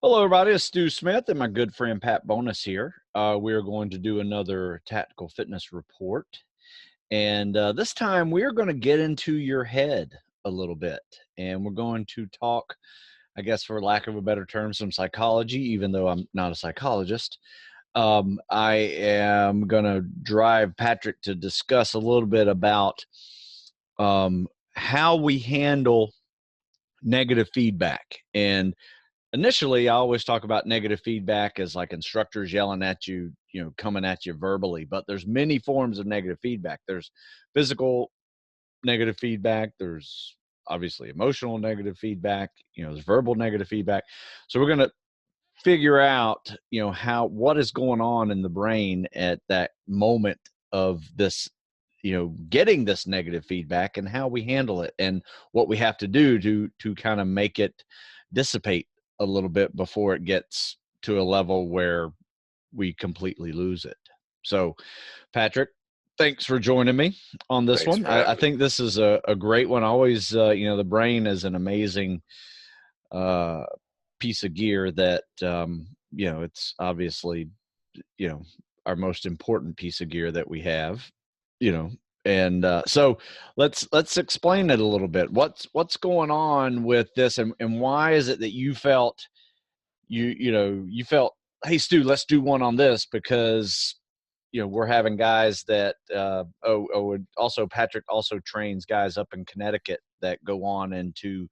Hello, everybody. It's Stu Smith and my good friend Pat Bonus here. We are going to do another tactical fitness report. And this time we're going to get into your head a little bit. And we're going to talk, I guess, for lack of a better term, some psychology, even though I'm not a psychologist. I am going to drive Patrick to discuss a little bit about how we handle negative feedback. And initially, I always talk about negative feedback as like instructors yelling at you, coming at you verbally, but there's many forms of negative feedback. There's physical negative feedback. There's obviously emotional negative feedback, there's verbal negative feedback. So we're going to figure out, what is going on in the brain at that moment of this, getting this negative feedback and how we handle it and what we have to do to kind of make it dissipate a little bit before it gets to a level where we completely lose it. So, Patrick, thanks for joining me on this one. I think this is a great one. Always, the brain is an amazing piece of gear that, it's obviously, our most important piece of gear that we have, and so let's explain it a little bit. What's going on with this, and why is it that you felt you felt, hey Stu, let's do one on this? Because we're having guys that also Patrick also trains guys up in Connecticut that go on into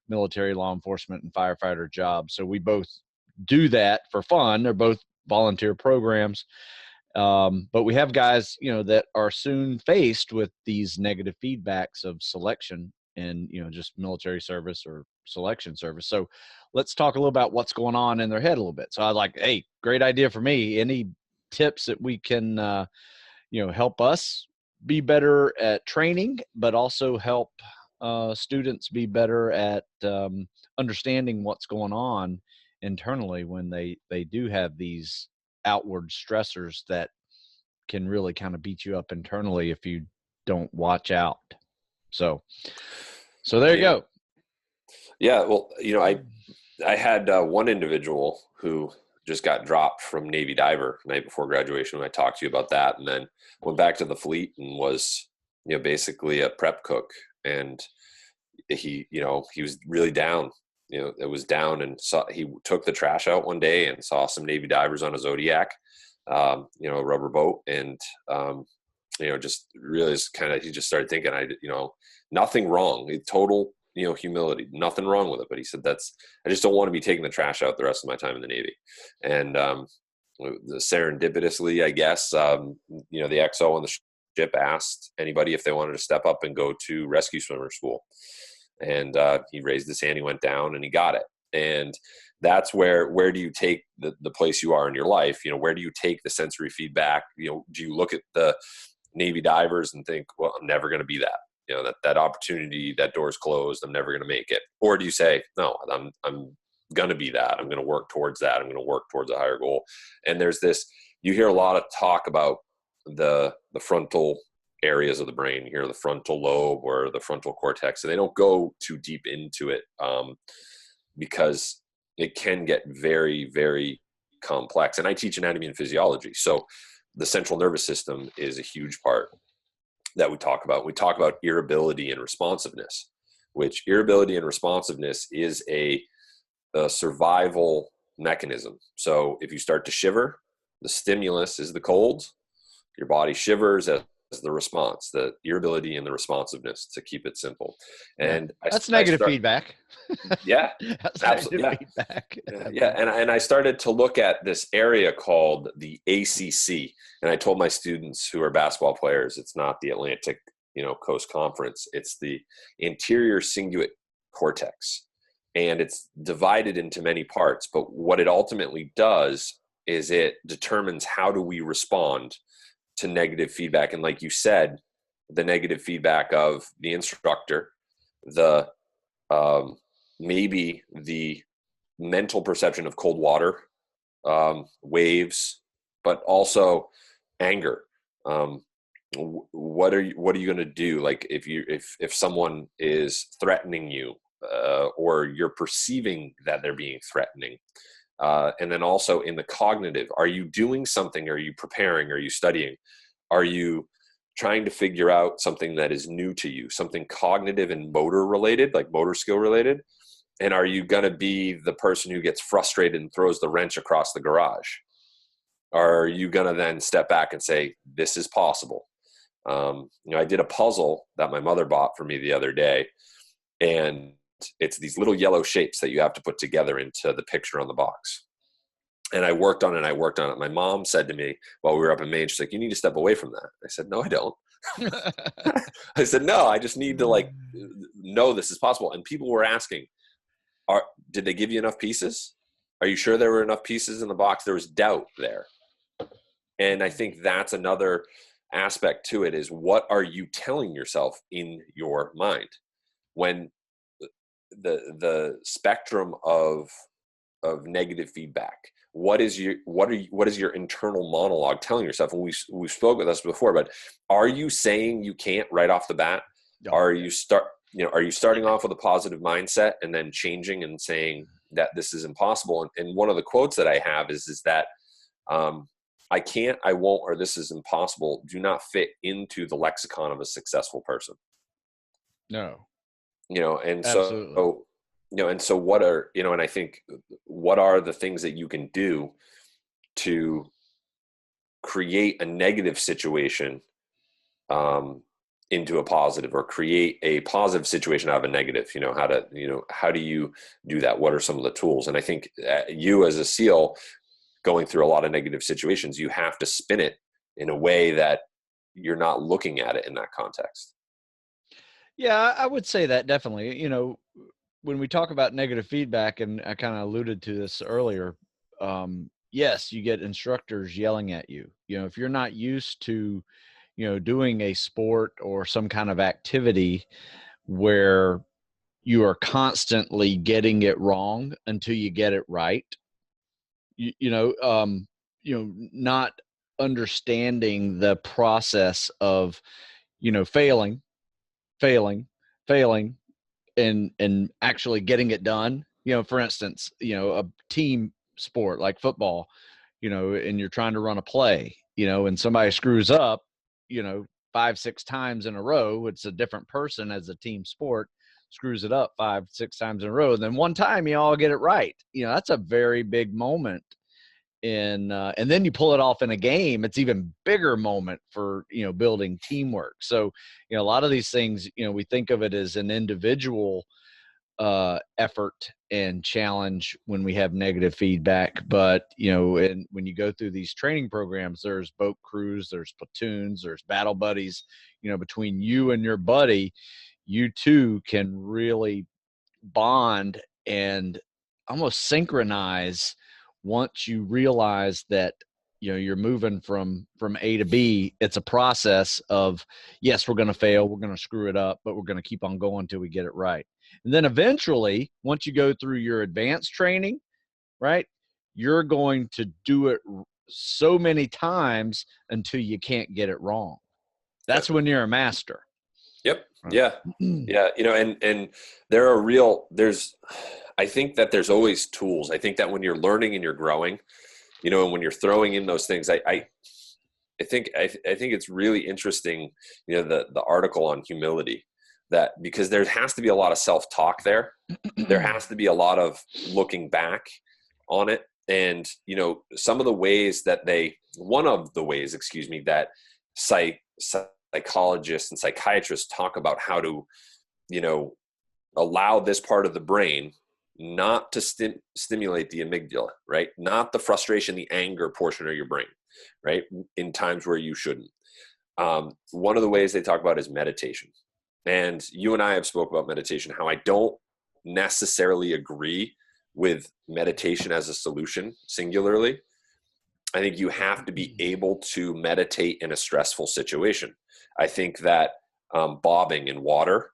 military, law enforcement, and firefighter jobs. So we both do that for fun. They're both volunteer programs. But we have guys, that are soon faced with these negative feedbacks of selection and, just military service or selection service. So let's talk a little about what's going on in their head a little bit. So I like, hey, great idea for me. Any tips that we can, help us be better at training, but also help students be better at understanding what's going on internally when they do have these outward stressors that can really kind of beat you up internally if you don't watch out. So there you go. Yeah. Well, I had one individual who just got dropped from Navy diver the night before graduation when I talked to you about that, and then went back to the fleet and was, basically a prep cook. And he was really down. It was down, and he took the trash out one day and saw some Navy divers on a Zodiac, a rubber boat, and just really he just started thinking, nothing wrong. Total, humility, nothing wrong with it. But he said, I just don't want to be taking the trash out the rest of my time in the Navy. And serendipitously, I guess, the XO on the ship asked anybody if they wanted to step up and go to rescue swimmer school. And he raised his hand, he went down, and he got it. And that's where do you take the place you are in your life? Where do you take the sensory feedback? Do you look at the Navy divers and think, well, I'm never going to be that? That opportunity, that door's closed, I'm never going to make it. Or do you say, no, I'm going to be that. I'm going to work towards that. I'm going to work towards a higher goal. And there's this, you hear a lot of talk about the frontal areas of the brain. You hear the frontal lobe or the frontal cortex, and they don't go too deep into it because it can get very, very complex. And I teach anatomy and physiology. So the central nervous system is a huge part that we talk about. We talk about irritability and responsiveness, which irritability and responsiveness is a survival mechanism. So if you start to shiver, the stimulus is the cold, your body shivers as the response, the irritability and the responsiveness, to keep it simple. And that's negative feedback. Yeah, that's absolutely. Negative feedback. Yeah. And I started to look at this area called the ACC. And I told my students who are basketball players, it's not the Atlantic, Coast Conference. It's the anterior cingulate cortex. And it's divided into many parts. But what it ultimately does is it determines how do we respond to negative feedback. And like you said, the negative feedback of the instructor, the maybe the mental perception of cold water, waves, but also anger. What are you going to do? Like if someone is threatening you, or you're perceiving that they're being threatening, And then also in the cognitive, are you doing something? Are you preparing? Are you studying? Are you trying to figure out something that is new to you, something cognitive and motor related, like motor skill related? And are you going to be the person who gets frustrated and throws the wrench across the garage? Are you going to then step back and say, this is possible? I did a puzzle that my mother bought for me the other day, and it's these little yellow shapes that you have to put together into the picture on the box. And I worked on it. My mom said to me while we were up in Maine, she's like, you need to step away from that. I said, no, I don't. I said, no, I just need to know this is possible. And people were asking, did they give you enough pieces? Are you sure there were enough pieces in the box? There was doubt there. And I think that's another aspect to it, is what are you telling yourself in your mind when the spectrum of negative feedback? What is your internal monologue telling yourself? And we spoke with us before, but are you saying you can't right off the bat? No. Are you starting off with a positive mindset and then changing and saying that this is impossible? And one of the quotes that I have is that I can't, I won't, or this is impossible do not fit into the lexicon of a successful person. No. And Absolutely. so what are, and I think, what are the things that you can do to create a negative situation into a positive, or create a positive situation out of a negative? How do you do that? What are some of the tools? And I think you as a SEAL going through a lot of negative situations, you have to spin it in a way that you're not looking at it in that context. Yeah, I would say that definitely. When we talk about negative feedback, and I kind of alluded to this earlier, yes, you get instructors yelling at you. If you're not used to, doing a sport or some kind of activity where you are constantly getting it wrong until you get it right, not understanding the process of, failing, failing, failing, and actually getting it done. For instance, a team sport like football, and you're trying to run a play, and somebody screws up, 5-6 times in a row. It's a different person as a team sport screws it up 5-6 times in a row. Then one time you all get it right. That's a very big moment. And then you pull it off in a game, it's even bigger moment for, building teamwork. So, a lot of these things, we think of it as an individual effort and challenge when we have negative feedback. But, and when you go through these training programs, there's boat crews, there's platoons, there's battle buddies, between you and your buddy, you two can really bond and almost synchronize once you realize that you're moving from A to B. It's a process of, yes, we're going to fail, we're going to screw it up, but we're going to keep on going until we get it right. And then eventually, once you go through your advanced training, right, you're going to do it so many times until you can't get it wrong. That's when you're a master. Yep. Yeah. Yeah. And I think that there's always tools. I think that when you're learning and you're growing, and when you're throwing in those things, I think it's really interesting, the article on humility, that because there has to be a lot of self-talk there. There has to be a lot of looking back on it. And, one of the ways, that psychologists and psychiatrists talk about how to, allow this part of the brain not to stimulate the amygdala, right? Not the frustration, the anger portion of your brain, right? In times where you shouldn't. One of the ways they talk about is meditation. And you and I have spoke about meditation, how I don't necessarily agree with meditation as a solution singularly. I think you have to be able to meditate in a stressful situation. I think that bobbing in water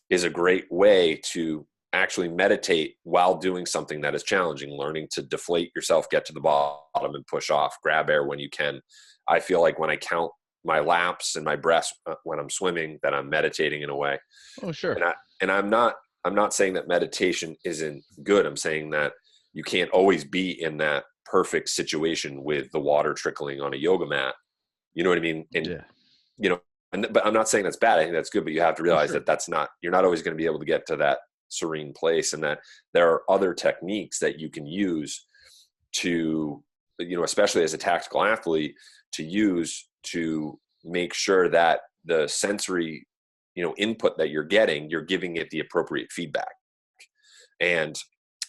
is a great way to actually meditate while doing something that is challenging, learning to deflate yourself, get to the bottom and push off, grab air when you can. I feel like when I count my laps and my breaths when I'm swimming, that I'm meditating in a way. Oh, sure. And I'm not saying that meditation isn't good. I'm saying that you can't always be in that perfect situation with the water trickling on a yoga mat. You know what I mean? And, Yeah. but I'm not saying that's bad. I think that's good, but you have to Oh, realize sure. that you're not always going to be able to get to that serene place, and that there are other techniques that you can use to, especially as a tactical athlete, to use to make sure that the sensory, input that you're giving it the appropriate feedback. And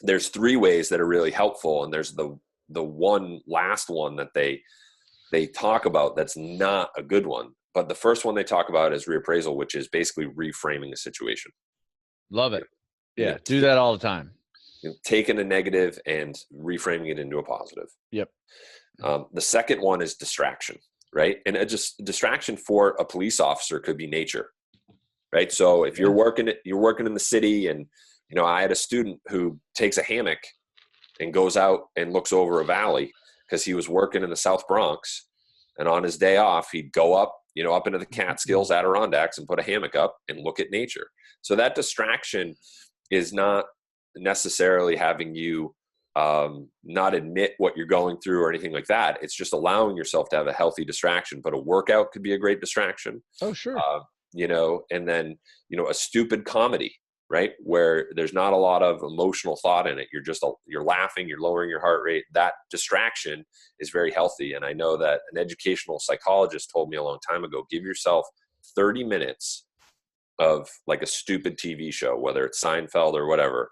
there's 3 ways that are really helpful. And there's the one last one that they talk about that's not a good one. But the first one they talk about is reappraisal, which is basically reframing a situation. Love it. You know, Yeah. Do that all the time. taking a negative and reframing it into a positive. Yep. The second one is distraction, right? And distraction for a police officer could be nature, right? So if you're working in the city, and I had a student who takes a hammock and goes out and looks over a valley because he was working in the South Bronx, and on his day off he'd go up into the Catskills, Adirondacks, and put a hammock up and look at nature. So that distraction is not necessarily having you not admit what you're going through or anything like that. It's just allowing yourself to have a healthy distraction. But a workout could be a great distraction. Oh, sure. And then a stupid comedy, right, where there's not a lot of emotional thought in it. You're laughing, you're lowering your heart rate. That distraction is very healthy. And I know that an educational psychologist told me a long time ago, give yourself 30 minutes of like a stupid TV show, whether it's Seinfeld or whatever,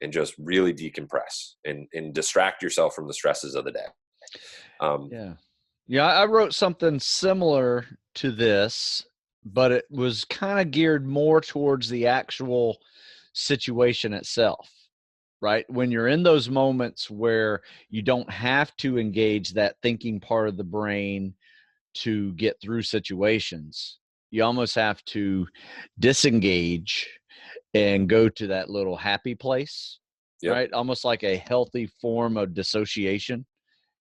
and just really decompress and distract yourself from the stresses of the day. Yeah. I wrote something similar to this, but it was kind of geared more towards the actual situation itself, right? When you're in those moments where you don't have to engage that thinking part of the brain to get through situations, you almost have to disengage and go to that little happy place, Yep. right? Almost like a healthy form of dissociation.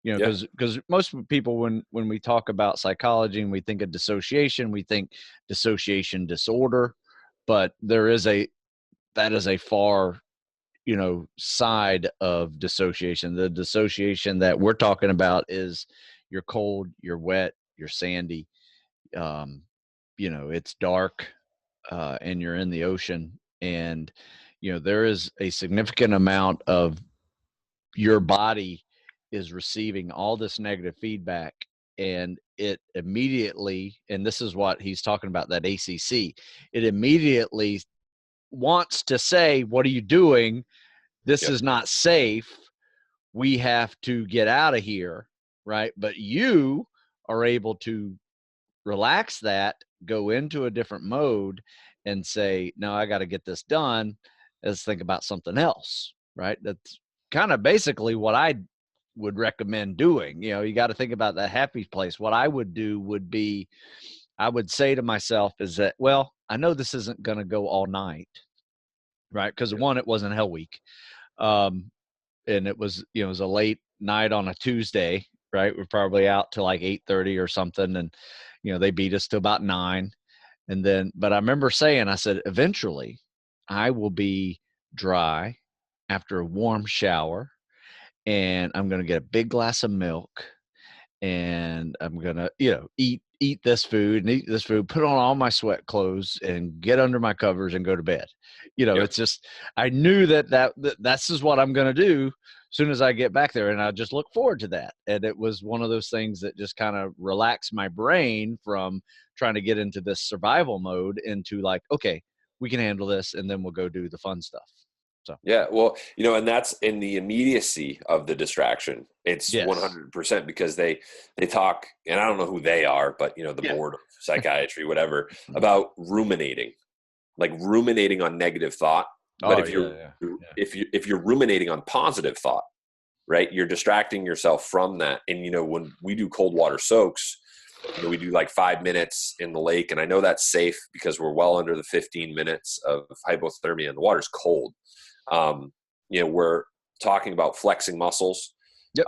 Yeah. Because most people, when we talk about psychology and we think of dissociation, we think dissociation disorder, but that is a far side of dissociation. The dissociation that we're talking about is you're cold, you're wet, you're sandy, it's dark, and you're in the ocean, and there is a significant amount of your body is receiving all this negative feedback, and it immediately, and this is what he's talking about, that ACC, it immediately wants to say, what are you doing? This is not safe. We have to get out of here, right? But you are able to relax that, go into a different mode, and say, no, I got to get this done. Let's think about something else, right? That's kind of basically what I would recommend doing. You got to think about that happy place. What I would do would be, I would say to myself is that, well, I know this isn't going to go all night, right? Because one, it wasn't Hell Week. And it was, it was a late night on a Tuesday, right? We're probably out till like 8:30 or something. And, they beat us to about 9. And then, but I remember saying, I said, eventually I will be dry after a warm shower, and I'm going to get a big glass of milk, and I'm going to, eat this food and eat this food, put on all my sweat clothes and get under my covers and go to bed. It's just, I knew that's just what I'm going to do as soon as I get back there. And I just look forward to that. And it was one of those things that just kind of relaxed my brain from trying to get into this survival mode into like, okay, we can handle this, and then we'll go do the fun stuff. So, yeah, well, and that's in the immediacy of the distraction. It's yes. 100% because they talk, and I don't know who they are, but the board of psychiatry, whatever, about ruminating, like ruminating on negative thought. But if you're ruminating on positive thought, right, you're distracting yourself from that. And when we do cold water soaks, we do like 5 minutes in the lake, and I know that's safe because we're well under the 15 minutes of hypothermia and the water's cold. We're talking about flexing muscles. Yep.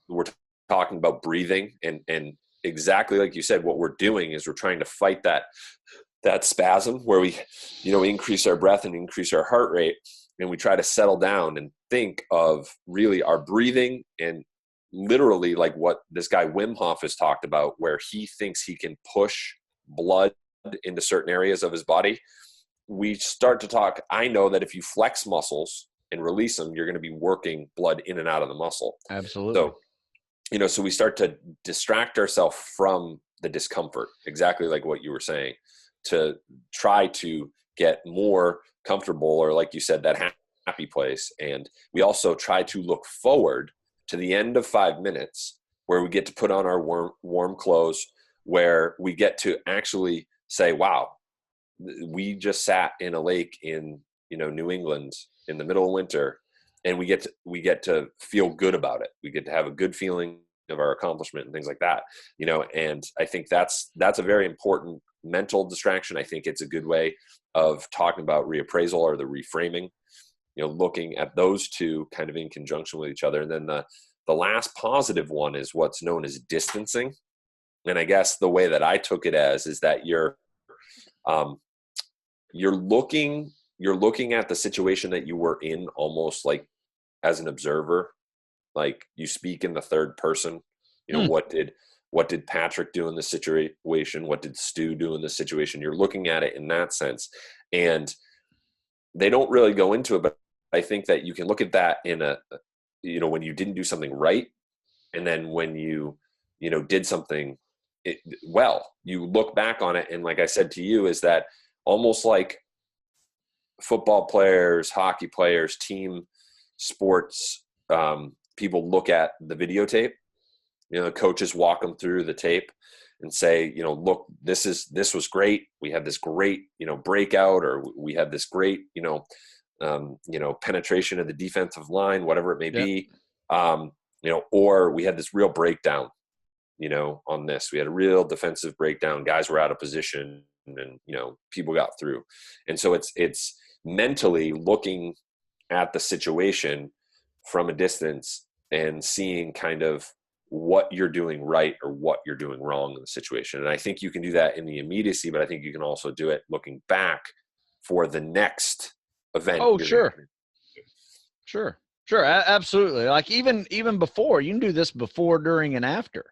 We're talking about breathing, and exactly like you said, what we're doing is we're trying to fight that spasm where we increase our breath and increase our heart rate. and we try to settle down and think of really our breathing, and literally like what this guy Wim Hof has talked about, where he thinks he can push blood into certain areas of his body. We start to talk. I know that if you flex muscles and release them, you're going to be working blood in and out of the muscle. Absolutely. So, so we start to distract ourselves from the discomfort, exactly like what you were saying, to try to get more comfortable, or like you said, that happy place. And we also try to look forward to the end of 5 minutes, where we get to put on our warm clothes, where we get to actually say, wow, we just sat in a lake in, New England in the middle of winter, and we get to feel good about it. We get to have a good feeling of our accomplishment and things like that, and I think that's a very important mental distraction. I think it's a good way of talking about reappraisal, or the reframing, looking at those two kind of in conjunction with each other. And then the last positive one is what's known as distancing. And I guess the way that I took it as is that you're looking at the situation that you were in almost like as an observer. Like, you speak in the third person. What did Patrick do in this situation? What did Stu do in this situation? You're looking at it in that sense. And they don't really go into it, but I think that you can look at that in when you didn't do something right, and then when you did something well, you look back on it. And like I said to you, is that almost like football players, hockey players, team sports, people look at the videotape. The coaches walk them through the tape and say, look, this was great. We had this great, breakout, or we had this great, penetration of the defensive line, whatever it may be. Or we had this real breakdown, on this. We had a real defensive breakdown. Guys were out of position, and, people got through. And so it's mentally looking at the situation from a distance and seeing kind of what you're doing right or what you're doing wrong in the situation. And I think you can do that in the immediacy, but I think you can also do it looking back for the next event. Oh, sure. Absolutely. Like even before, you can do this before, during, and after.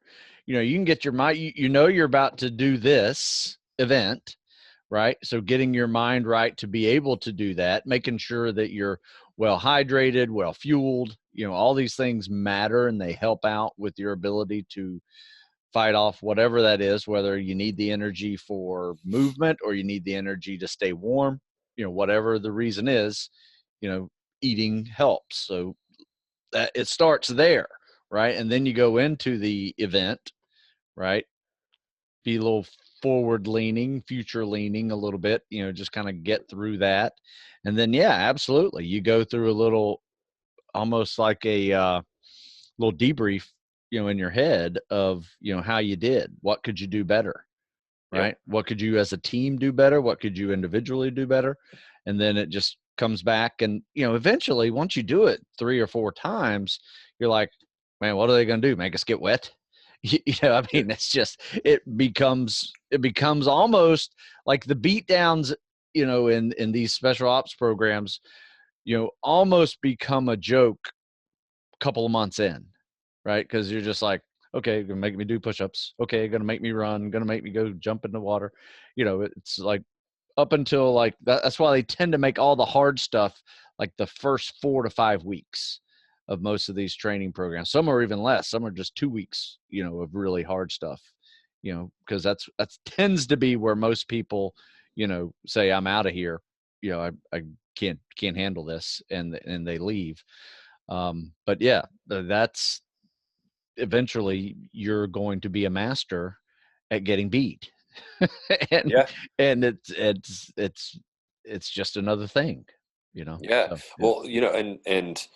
You can get your mind, you're about to do this event, right? So getting your mind right to be able to do that, making sure that you're well hydrated, well fueled, all these things matter, and they help out with your ability to fight off whatever that is, whether you need the energy for movement or you need the energy to stay warm, whatever the reason is, eating helps. So that it starts there, right? And then you go into the event, right? Be a little forward leaning, future leaning a little bit, just kind of get through that. And then, yeah, absolutely. You go through a little, almost like a little debrief, in your head of, how you did, what could you do better, right? Yep. What could you as a team do better? What could you individually do better? And then it just comes back, and, eventually once you do it 3 or 4 times, you're like, man, what are they going to do? Make us get wet? I mean, it's just, it becomes almost like the beat downs, in these special ops programs, almost become a joke a couple of months in, right? Because you're just like, okay, gonna make me do push-ups. Okay, gonna make me run. Gonna make me go jump in the water. It's like up until like that's why they tend to make all the hard stuff like the first 4 to 5 weeks of most of these training programs. Some are even less. Some are just 2 weeks, of really hard stuff. Because that's tends to be where most people, say, I'm out of here. I can't handle this, and they leave. But yeah, that's eventually you're going to be a master at getting beat. and Yeah. and it's just another thing, Yeah. So, yeah. Well, and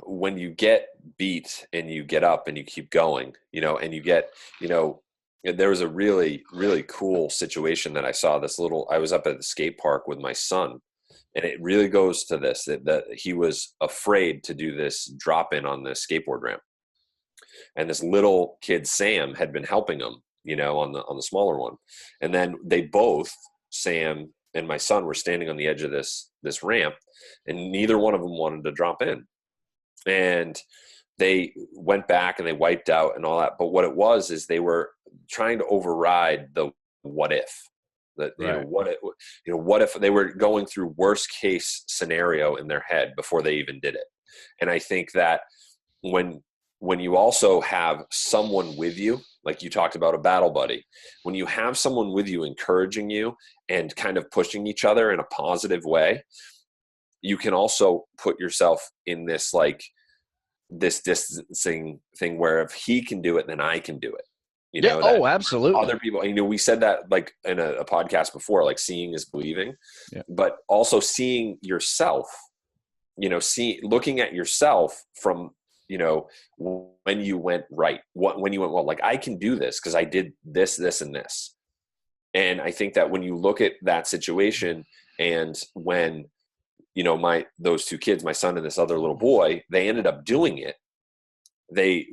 when you get beat and you get up and you keep going, and you get, there was a really, really cool situation that I saw. I was up at the skate park with my son, and it really goes to this, that he was afraid to do this drop in on the skateboard ramp. And this little kid, Sam, had been helping him, on the smaller one. And then they both, Sam and my son were standing on the edge of this ramp, and neither one of them wanted to drop in. And they went back and they wiped out and all that. But what it was is they were trying to override the what if. That, Right. what if they were going through worst case scenario in their head before they even did it. And I think that when you also have someone with you, like you talked about a battle buddy, when you have someone with you encouraging you and kind of pushing each other in a positive way, you can also put yourself in this this distancing thing where if he can do it, then I can do it. Yeah. That Oh, absolutely. other people, we said that like in a podcast before, like seeing is believing, Yeah. but also seeing yourself, looking at yourself from, when you went right, when you went, well, like I can do this because I did this, this, and this. And I think that when you look at that situation, and when, those two kids, my son and this other little boy, they ended up doing it. They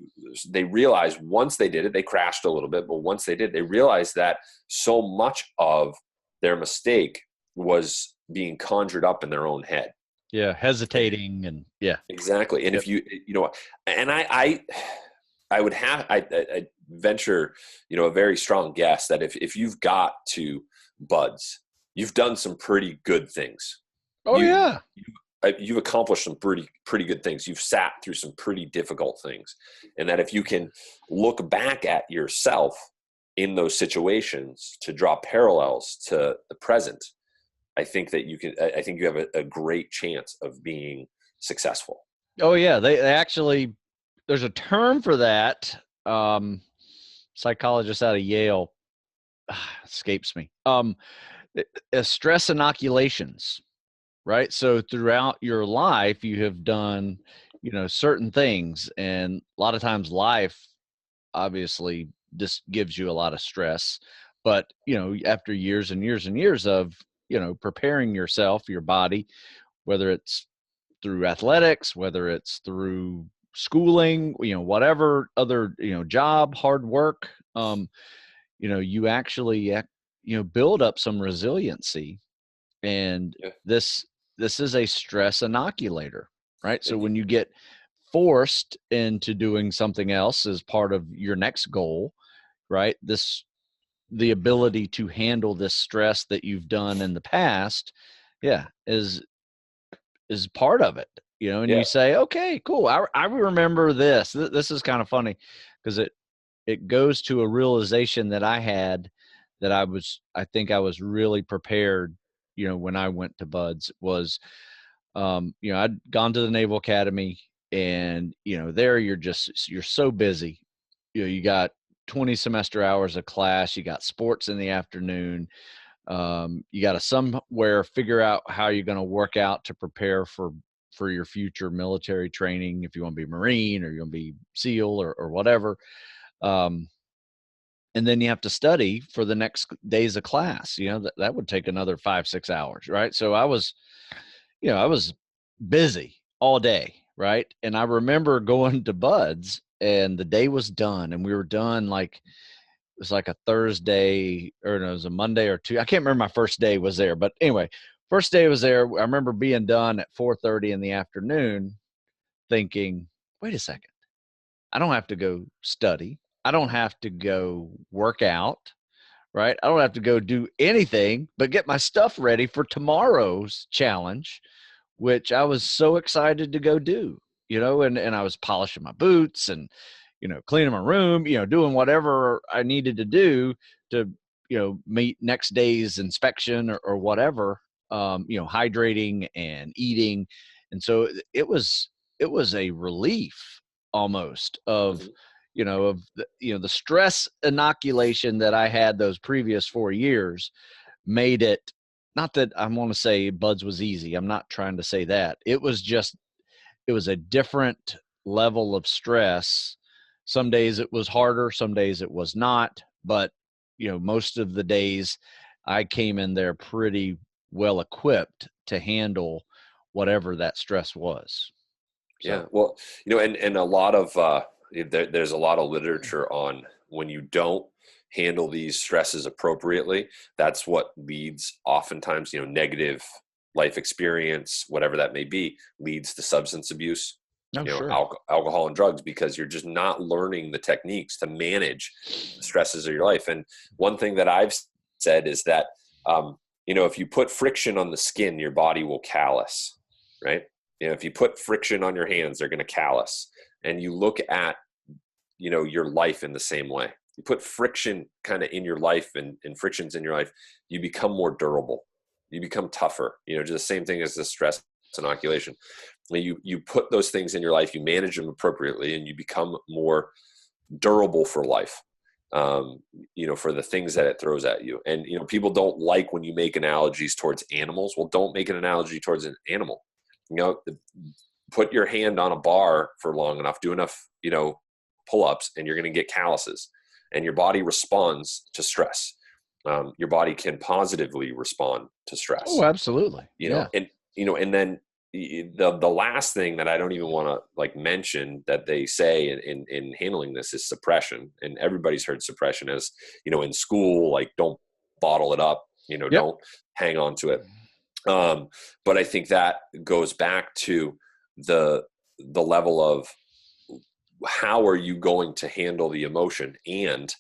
realized once they did it, they crashed a little bit, but once they did, they realized that so much of their mistake was being conjured up in their own head. Yeah. Hesitating and yeah. Exactly. And Yep. if and I would I venture, a very strong guess that if you've got to buds, you've done some pretty good things. Oh, yeah. You've accomplished some pretty good things. You've sat through some pretty difficult things. And that if you can look back at yourself in those situations to draw parallels to the present, I think that I think you have a great chance of being successful. Oh, yeah. They actually, there's a term for that. Psychologist out of Yale, escapes me. Stress inoculations, right? So throughout your life, you have done, certain things, and a lot of times life obviously just gives you a lot of stress. But, after years and years and years of, preparing yourself, your body, whether it's through athletics, whether it's through schooling, whatever other, job, hard work, you actually, build up some resiliency. And Yeah. this is a stress inoculator, right? So And when you get forced into doing something else as part of your next goal, right? The ability to handle this stress that you've done in the past, yeah, is part of it, and yeah, you say, okay, cool. I remember this. This is kind of funny because it goes to a realization that I had that I think I was really prepared, when I went to Buds was, I'd gone to the Naval Academy, and, there you're so busy. You got 20 semester hours of class, you got sports in the afternoon. You got to somewhere figure out how you're going to work out to prepare for your future military training, if you want to be Marine or you want to be SEAL or whatever. Um, and then you have to study for the next days of class. That would take another 5-6 hours, right? So I was busy all day, right? And I remember going to Buds, and the day was done, and we were done like it was like a Thursday, or no, it was a Monday or two. I can't remember my first day was there, but anyway, first day was there. I remember being done at 4:30 in the afternoon, thinking, wait a second, I don't have to go study. I don't have to go work out, right? I don't have to go do anything but get my stuff ready for tomorrow's challenge, which I was so excited to go do, and I was polishing my boots and, cleaning my room, doing whatever I needed to do to, meet next day's inspection or whatever, hydrating and eating. And so it was a relief almost of, mhm. the stress inoculation that I had those previous 4 years made it, not that I want to say Buds was easy. I'm not trying to say that. It was a different level of stress. Some days it was harder, some days it was not, but most of the days I came in there pretty well equipped to handle whatever that stress was. Yeah. So, Well, and a lot of there's a lot of literature on when you don't handle these stresses appropriately, that's what leads oftentimes, negative life experience, whatever that may be, leads to substance abuse, Oh, sure. alcohol and drugs, because you're just not learning the techniques to manage the stresses of your life. And one thing that I've said is that, if you put friction on the skin, your body will callous, right? If you put friction on your hands, they're going to callous. And you look at, your life in the same way. You put friction kind of in your life and frictions in your life, you become more durable. You become tougher, just the same thing as the stress inoculation. You put those things in your life, you manage them appropriately, and you become more durable for life, for the things that it throws at you. And, people don't like when you make analogies towards animals. Well, don't make an analogy towards an animal. Put your hand on a bar for long enough, do enough, pull-ups, and you're going to get calluses, and your body responds to stress. Your body can positively respond to stress. Oh, absolutely. Yeah. And then the last thing that I don't even want to mention that they say in handling this is suppression. And everybody's heard suppression as, in school, don't bottle it up, Yep. Don't hang on to it. But I think that goes back to the level of how are you going to handle the emotion, and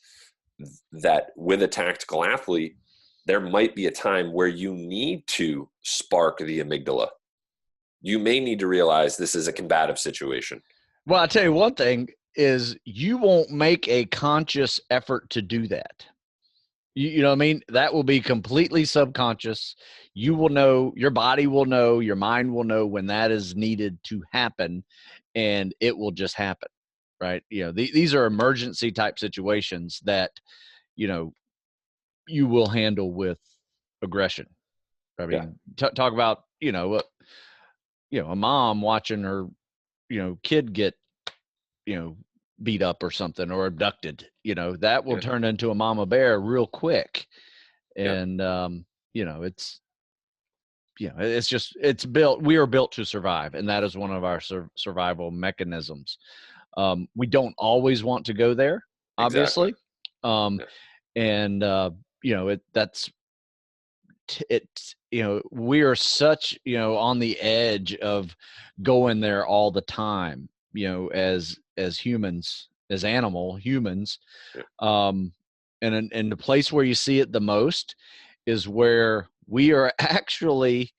that with a tactical athlete, there might be a time where you need to spark the amygdala. You may need to realize this is a combative situation. Well, I'll tell you one thing is you won't make a conscious effort to do that. You know what I mean? That will be completely subconscious. You will know, your body will know, your mind will know when that is needed to happen, and it will just happen, right? These are emergency type situations that, you will handle with aggression. I mean, talk about, a mom watching her, kid get, beat up or something, or abducted, that will turn into a mama bear real quick. And, we are built to survive. And that is one of our survival mechanisms. We don't always want to go there, obviously. Exactly. We are such, on the edge of going there all the time, as humans, as animal humans. And the place where you see it the most is where we are actually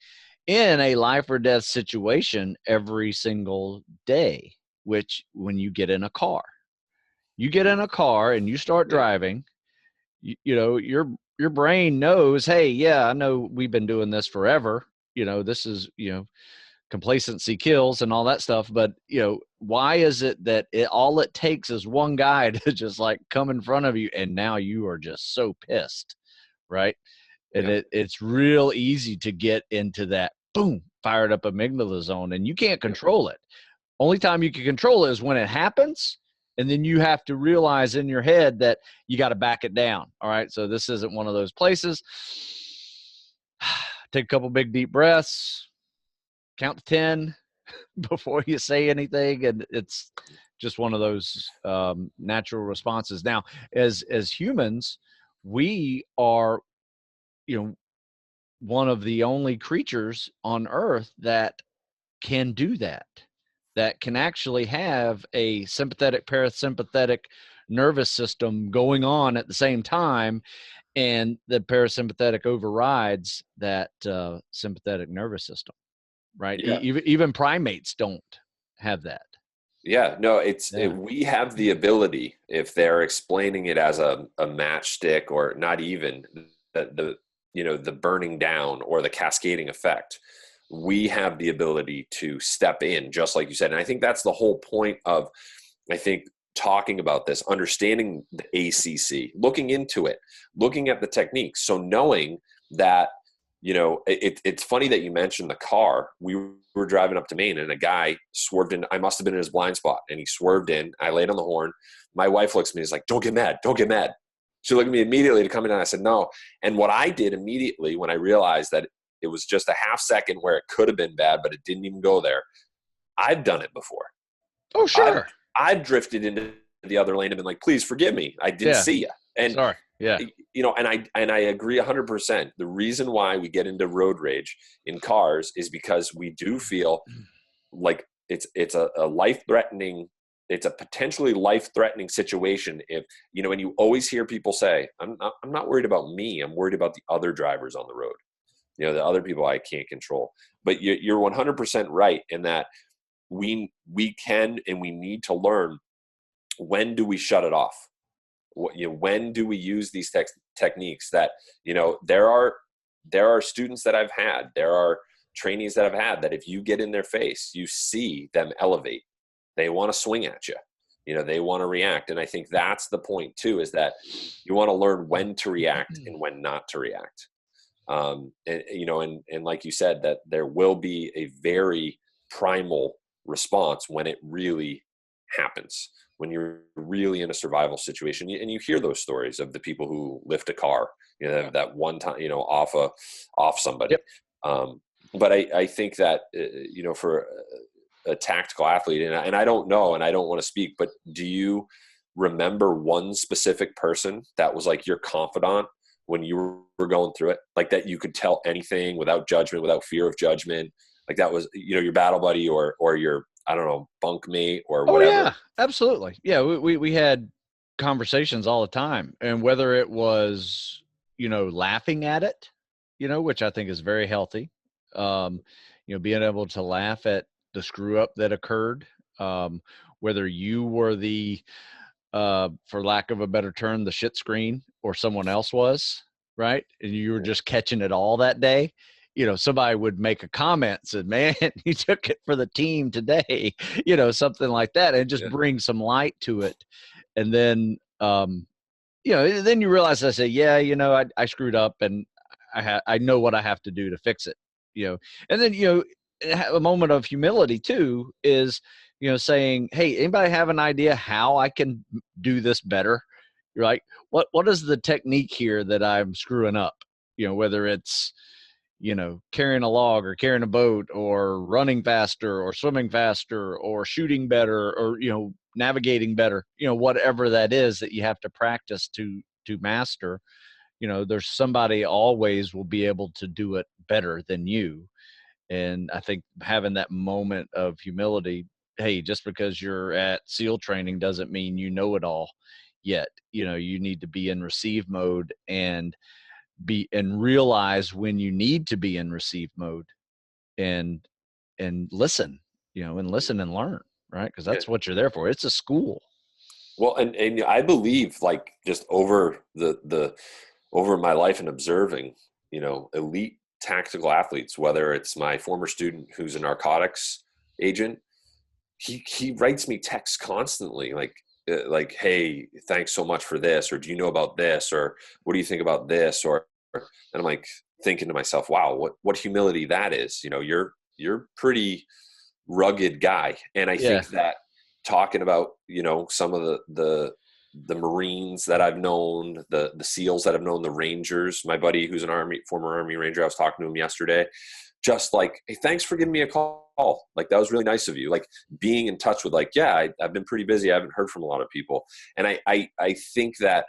in a life or death situation every single day, which when you get in a car, and you start driving, your brain knows, hey, yeah, I know we've been doing this forever. This is, complacency kills and all that stuff. But, why is it that all it takes is one guy to just come in front of you, and now you are just so pissed, right? And it's real easy to get into that boom, fired up amygdala zone, and you can't control it. Only time you can control it is when it happens. And then you have to realize in your head that you got to back it down. All right. So this isn't one of those places. Take a couple big deep breaths, count to 10 before you say anything. And it's just one of those natural responses. Now, as humans, we are, one of the only creatures on Earth that can do that can actually have a sympathetic, parasympathetic nervous system going on at the same time, and the parasympathetic overrides that sympathetic nervous system, right? Even primates don't have that. Yeah, no, we have the ability, if they're explaining it as a matchstick, or not even the burning down or the cascading effect, we have the ability to step in, just like you said. And I think that's the whole point of, talking about this, understanding the ACC, looking into it, looking at the techniques. So knowing that, it's funny that you mentioned the car. We were driving up to Maine, and a guy swerved in. I must have been in his blind spot, and he swerved in. I laid on the horn. My wife looks at me and is like, "Don't get mad. Don't get mad." She looked at me immediately to come in, and I said, "No." And what I did immediately when I realized that it was just a half second where it could have been bad, but it didn't even go there. I've done it before. Oh, sure. I've drifted into the other lane and been like, "Please forgive me. I didn't see you." And Sorry. Yeah. and I agree 100%. The reason why we get into road rage in cars is because we do feel like it's a life threatening, it's a potentially life threatening situation. If and you always hear people say, I'm not worried about me, I'm worried about the other drivers on the road, the other people I can't control. But you're 100% right in that we can and we need to learn, when do we shut it off? When do we use these techniques that there are students that I've had, there are trainees that I've had, that if you get in their face, you see them elevate. They want to swing at you. They want to react. And I think that's the point too, is that you want to learn when to react and when not to react. And like you said, that there will be a very primal response when it really happens, when you're really in a survival situation. And you hear those stories of the people who lift a car, that one time, off somebody. Yep. But I think that, for a tactical athlete, and I don't know, and I don't want to speak, but do you remember one specific person that was like your confidant when you were going through it, like that you could tell anything without judgment, without fear of judgment, like that was, your battle buddy or your, I don't know, bunk mate or Oh whatever? yeah, absolutely. Yeah, we had conversations all the time, and whether it was laughing at it, which I think is very healthy. Being able to laugh at the screw up that occurred, whether you were the for lack of a better term, the shit screen, or someone else was, right? And you were just catching it all that day. Somebody would make a comment, said, man, you took it for the team today, something like that, and just bring some light to it. And then, then you realize, I say, yeah, I screwed up, and I know what I have to do to fix it, and then, a moment of humility too is, saying, hey, anybody have an idea how I can do this better? You're like, what is the technique here that I'm screwing up? Whether it's, carrying a log or carrying a boat or running faster or swimming faster or shooting better or, navigating better, whatever that is that you have to practice to master, there's somebody always will be able to do it better than you. And I think having that moment of humility, hey, just because you're at SEAL training doesn't mean you know it all yet. You need to be in receive mode and realize when you need to be in receive mode, and listen, and listen and learn, right? Because Yeah. that's what you're there for. It's a school. Well, and I believe, like, just over over my life and observing, elite tactical athletes, whether it's my former student who's a narcotics agent, he writes me texts constantly, like, hey, thanks so much for this, or do you know about this, or what do you think about this, and I'm like thinking to myself, wow, what humility that is. You're pretty rugged guy. And I Yeah. think that talking about, some of the Marines that I've known, the SEALs that I've known, the Rangers, my buddy who's former Army Ranger, I was talking to him yesterday, just like, hey, thanks for giving me a call. Like, that was really nice of you. Like, being in touch with, like, yeah, I've been pretty busy. I haven't heard from a lot of people. And I think that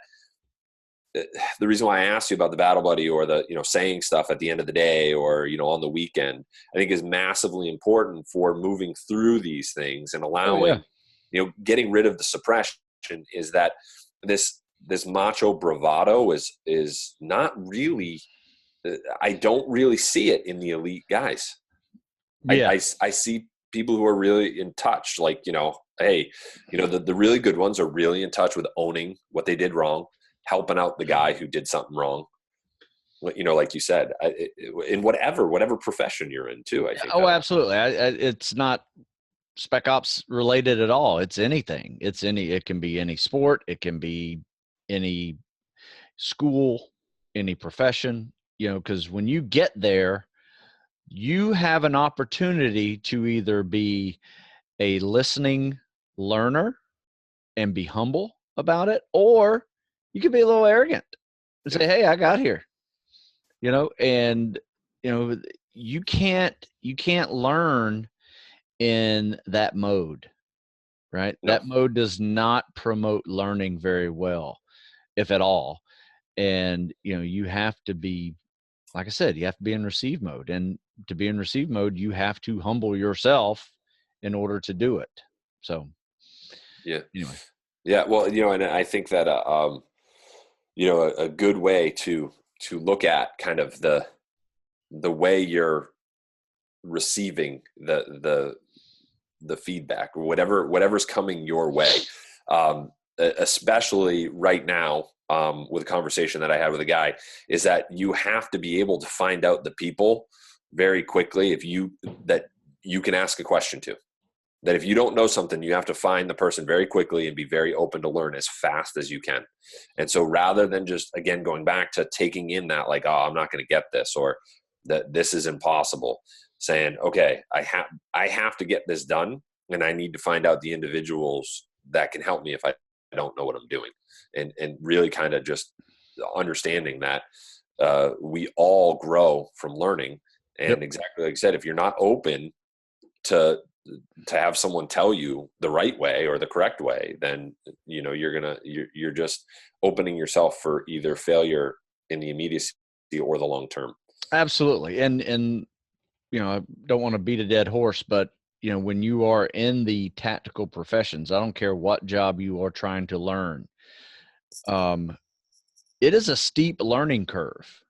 the reason why I asked you about the battle buddy or the, saying stuff at the end of the day or, on the weekend, I think is massively important for moving through these things and Oh yeah. allowing, getting rid of the suppression, is that this macho bravado is not really, I don't really see it in the elite guys. Yeah. I see people who are really in touch, like, hey, the really good ones are really in touch with owning what they did wrong, helping out the guy who did something wrong. Like you said, in whatever profession you're in too, I think. Oh, absolutely. It's not spec ops related at all. It's anything. It can be any sport. It can be any school, any profession, because when you get there, you have an opportunity to either be a listening learner and be humble about it, or you could be a little arrogant and say, hey, I got here, and, you can't learn in that mode, right? No. That mode does not promote learning very well. if at all. And, you have to be, like I said, you have to be in receive mode. And to be in receive mode, you have to humble yourself in order to do it. So, Yeah. anyway. Yeah. Well, and I think that, a good way to look at kind of the way you're receiving the feedback or whatever's coming your way, especially right now, with a conversation that I had with a guy, is that you have to be able to find out the people very quickly that you can ask a question to. That if you don't know something, you have to find the person very quickly and be very open to learn as fast as you can. And so rather than just, again, going back to taking in that, like, oh, I'm not going to get this, or that this is impossible, saying, okay, I have to get this done, and I need to find out the individuals that can help me if I don't know what I'm doing. And really kind of just understanding that we all grow from learning. Yep. And exactly like I said, if you're not open to have someone tell you the right way or the correct way, then you're just opening yourself for either failure in the immediacy or the long term. Absolutely. And I don't want to beat a dead horse, but when you are in the tactical professions, I don't care what job you are trying to learn, it is a steep learning curve,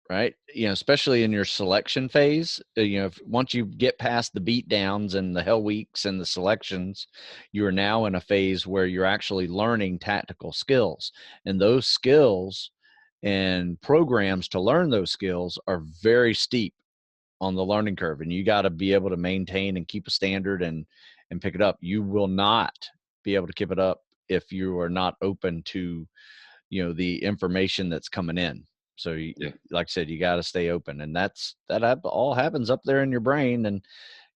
right? Especially in your selection phase, once you get past the beat downs and the hell weeks and the selections, you are now in a phase where you're actually learning tactical skills, and those skills and programs to learn those skills are very steep on the learning curve, and you got to be able to maintain and keep a standard and pick it up. You will not be able to keep it up if you are not open to the information that's coming in. So like I said, you got to stay open, and that all happens up there in your brain. And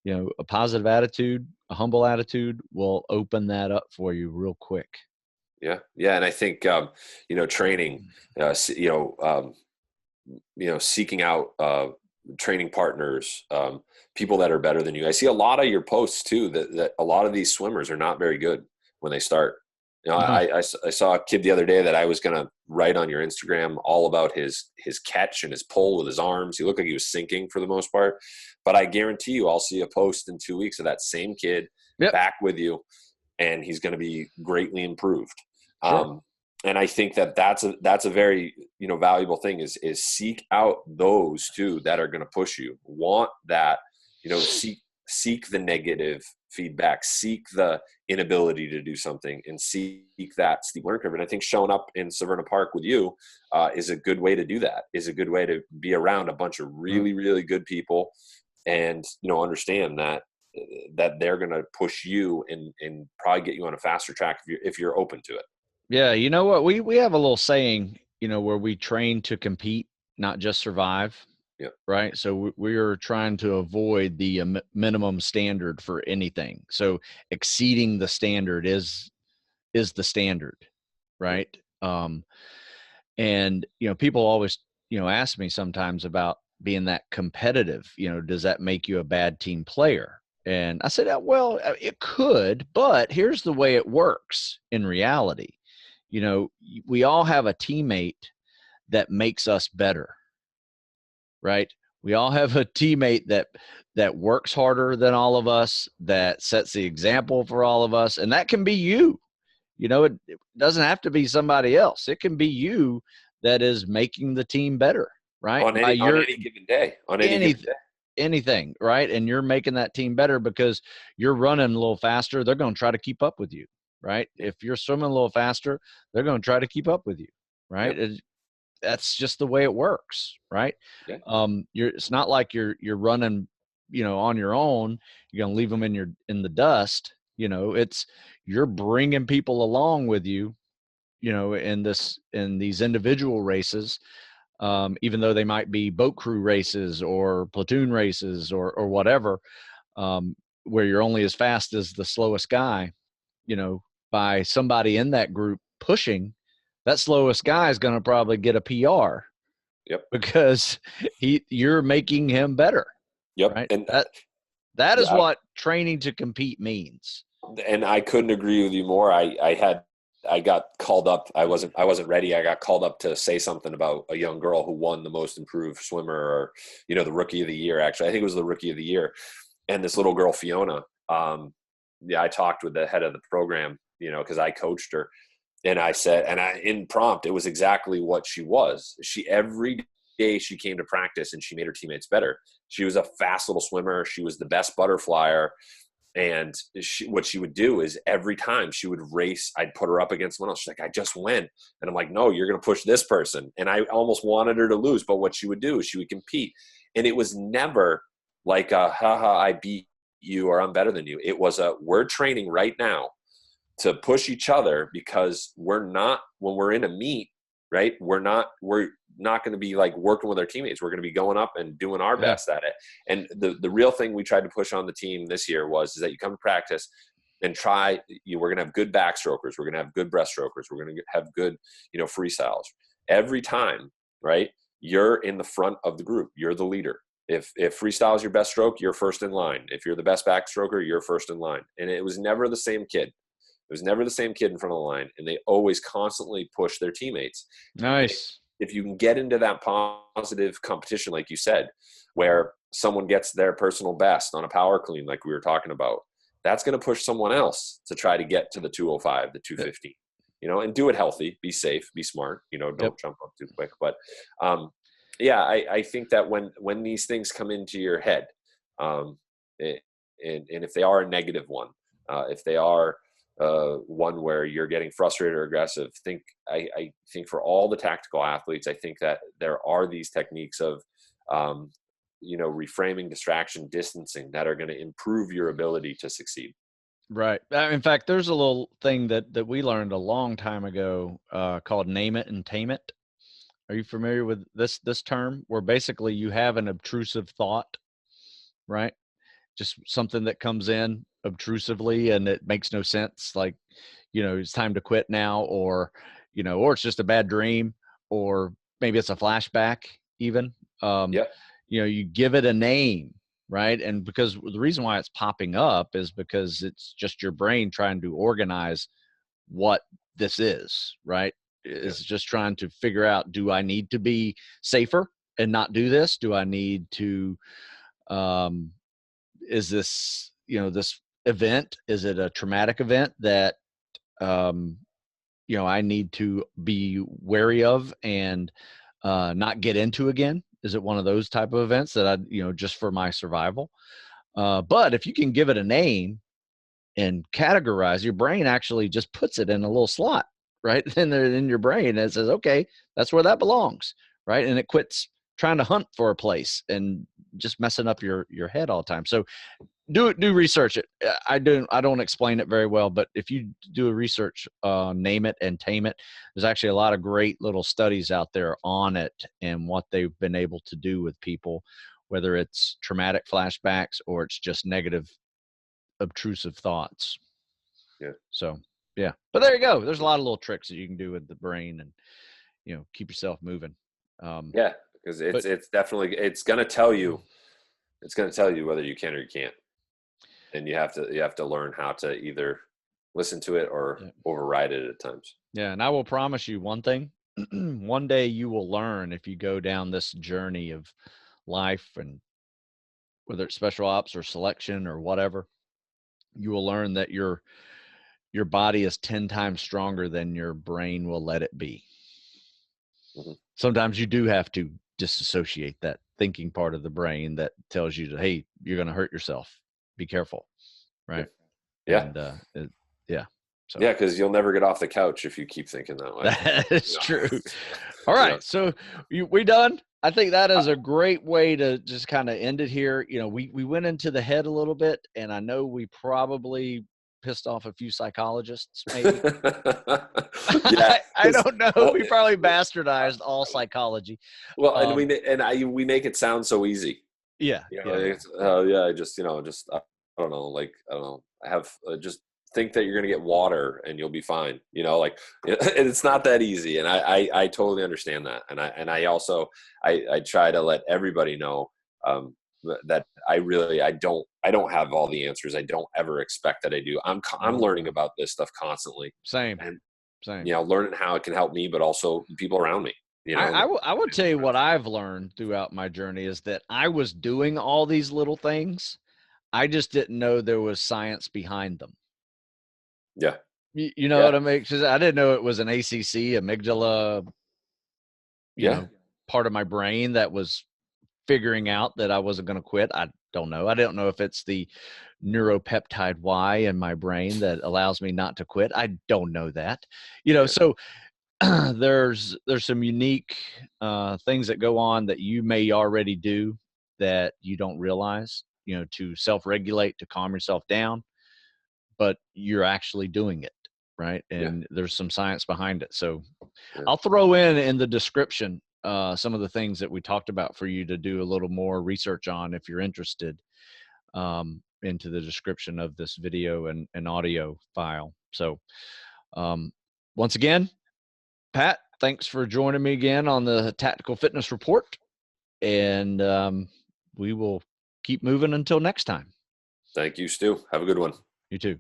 a positive attitude, a humble attitude will open that up for you real quick. Yeah. And I think training, seeking out training partners, people that are better than you. I see a lot of your posts too, that a lot of these swimmers are not very good when they start. No. I saw a kid the other day that I was going to write on your Instagram all about his catch and his pull with his arms. He looked like he was sinking for the most part, but I guarantee you I'll see a post in 2 weeks of that same kid back with you, and he's going to be greatly improved. Sure. And I think that's a very valuable thing is seek out those too that are going to push you. Want that, seek the negative feedback, seek the inability to do something, and seek that steep learning curve. And I think showing up in Severna Park with you is a good way to do that. Is a good way to be around a bunch of really, really good people, and understand that they're going to push you and probably get you on a faster track if you're open to it. Yeah, you know what? We have a little saying, where we train to compete, not just survive. Yeah. Right. So we're trying to avoid the minimum standard for anything. So exceeding the standard is the standard. Right. And people always ask me sometimes about being that competitive. Does that make you a bad team player? And I said, well, it could, but here's the way it works in reality. We all have a teammate that makes us better, right? We all have a teammate that works harder than all of us, that sets the example for all of us, and that can be you. It doesn't have to be somebody else. It can be you that is making the team better, right? On any given day. Anything, right? And you're making that team better because you're running a little faster. They're going to try to keep up with you, right? If you're swimming a little faster, they're going to try to keep up with you, right? Yep. That's just the way it works, right? Yeah. It's not like you're running, on your own. You're going to leave them in the dust. It's you're bringing people along with you, in these individual races. Even though they might be boat crew races or platoon races or whatever, where you're only as fast as the slowest guy, by somebody in that group pushing, that slowest guy is going to probably get a PR. Yep. Because you're making him better. Yep. Right. And that is what training to compete means. And I couldn't agree with you more. I had I got called up. I wasn't ready. I got called up to say something about a young girl who won the most improved swimmer, or, the rookie of the year. Actually, I think it was the rookie of the year. And this little girl, Fiona, I talked with the head of the program, cause I coached her, and I said, in prompt, it was exactly what she was. Every day she came to practice and she made her teammates better. She was a fast little swimmer. She was the best butterflyer. And what she would do is every time she would race, I'd put her up against someone else. She's like, I just win. And I'm like, no, you're going to push this person. And I almost wanted her to lose. But what she would do is she would compete. And it was never like, haha, I beat you, or I'm better than you. It was we're training right now to push each other, because when we're in a meet, right, we're not going to be like working with our teammates. We're going to be going up and doing our best at it. And the real thing we tried to push on the team this year is that you come to practice and we're going to have good backstrokers. We're going to have good breaststrokers. We're going to have good, freestyles every time, right? You're in the front of the group. You're the leader. If freestyle is your best stroke, you're first in line. If you're the best backstroker, you're first in line. And it was never the same kid. It was never the same kid in front of the line, and they always constantly push their teammates. Nice. If you can get into that positive competition, like you said, where someone gets their personal best on a power clean, like we were talking about, that's going to push someone else to try to get to the 205, the 250, and do it healthy, be safe, be smart, don't jump up too quick. But I think that when these things come into your head, and if they are a negative one, if they are one where you're getting frustrated or aggressive, I think for all the tactical athletes, I think that there are these techniques of, reframing, distraction, distancing, that are going to improve your ability to succeed. Right. In fact, there's a little thing that we learned a long time ago called Name It and Tame It. Are you familiar with this term, where basically you have an obtrusive thought, right? Just something that comes in obtrusively and it makes no sense, like, it's time to quit now, or or it's just a bad dream, or maybe it's a flashback even. You give it a name, right? And because the reason why it's popping up is because it's just your brain trying to organize what this is, right? Is just trying to figure out, do I need to be safer and not do this? Do I need to is this, this event, is it a traumatic event that, I need to be wary of and not get into again? Is it one of those type of events that just for my survival? But if you can give it a name and categorize, your brain actually just puts it in a little slot, right? In your brain, and it says, okay, that's where that belongs, right? And it quits trying to hunt for a place and just messing up your head all the time. So do research it. I don't explain it very well, but if you do a research, Name It and Tame It, there's actually a lot of great little studies out there on it and what they've been able to do with people, whether it's traumatic flashbacks or it's just negative obtrusive thoughts. So but there you go. There's a lot of little tricks that you can do with the brain and keep yourself moving. Because it's definitely, it's going to tell you whether you can or you can't, and you have to learn how to either listen to it or override it at times. And I will promise you one thing. One day you will learn, if you go down this journey of life, and whether it's special ops or selection or whatever, you will learn that your body is 10 times stronger than your brain will let it be. Mm-hmm. Sometimes you do have to disassociate that thinking part of the brain that tells you, hey, you're going to hurt yourself. Be careful. Right. So. Yeah, because you'll never get off the couch if you keep thinking that way. That's true. All right. So we done? I think that is a great way to just kind of end it here. We went into the head a little bit, and I know we probably pissed off a few psychologists, maybe. I don't know. We probably bastardized all psychology. Well, and we make it sound so easy. I just I don't know. I have just think that you're going to get water and you'll be fine. It's not that easy. And I totally understand that. And I also, I try to let everybody know that I don't have all the answers. I don't ever expect that I do. I'm learning about this stuff constantly. Same. Same. you know, learning how it can help me, but also people around me, you know. I will tell you what I've learned throughout my journey is that I was doing all these little things. I just didn't know there was science behind them. Yeah. You know Yeah. what I mean? 'Cause I didn't know it was an ACC, amygdala, you Yeah. know, part of my brain that was figuring out that I wasn't going to quit. I don't know. I don't know if it's the neuropeptide Y in my brain that allows me not to quit. I don't know that. You know, Yeah. so there's some unique things that go on that you may already do that you don't realize, you know, to self-regulate, to calm yourself down, but you're actually doing it, right? Yeah. And there's some science behind it. So Yeah. I'll throw in the description some of the things that we talked about for you to do a little more research on if you're interested, into the description of this video and audio file. So once again, Pat, thanks for joining me again on the Tactical Fitness Report. And we will keep moving until next time. Thank you, Stu. Have a good one. You too.